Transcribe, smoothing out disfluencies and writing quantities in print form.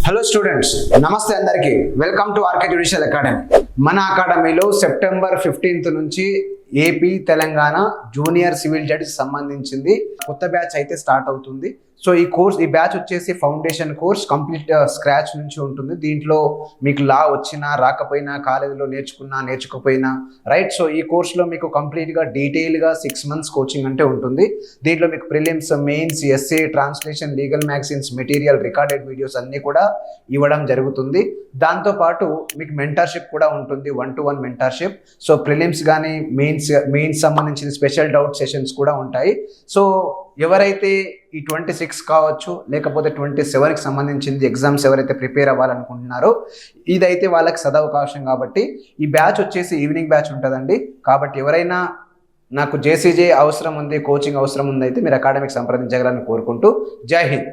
Hello students, నమస్తే అందరికీ. Welcome to RK judicial academy. మన అకాడమీలో సెప్టెంబర్ 15th నుంచి AP Telangana junior civil judge సంబంధించింది కొత్త బ్యాచ్ అయితే స్టార్ట్ అవుతుంది. సో ఈ బ్యాచ్ వచ్చేసి ఫౌండేషన్ కోర్స్ కంప్లీట్ స్క్రాచ్ నుంచి ఉంటుంది. దీంట్లో మీకు లా వచ్చినా రాకపోయినా, కాలేజీలో నేర్చుకోకపోయినా రైట్. సో ఈ కోర్సులో మీకు కంప్లీట్గా డీటెయిల్గా 6 months కోచింగ్ అంటే ఉంటుంది. దీంట్లో మీకు prelims, mains, SA, translation, legal magazines, material, recorded videos అన్నీ కూడా ఇవ్వడం జరుగుతుంది. దాంతోపాటు మీకు మెంటర్షిప్ కూడా ఉంటుంది, 1-to-1 మెంటర్షిప్. సో ప్రిలిమ్స్ కానీ మెయిన్స్ సంబంధించిన స్పెషల్ డౌట్ సెషన్స్ కూడా ఉంటాయి. సో ఎవరైతే ఈ 26 కావచ్చు, లేకపోతే 27కి సంబంధించింది ఎగ్జామ్స్ ఎవరైతే ప్రిపేర్ అవ్వాలనుకుంటున్నారో ఇదైతే వాళ్ళకి సదవకాశం. కాబట్టి ఈ బ్యాచ్ వచ్చేసి ఈవినింగ్ బ్యాచ్ ఉంటుందండి. కాబట్టి ఎవరైనా నాకు జేసీజే అవసరం ఉంది, కోచింగ్ అవసరం ఉంది అయితే మీరు అకాడమీకి సంప్రదించగలని కోరుకుంటూ జై హింద్.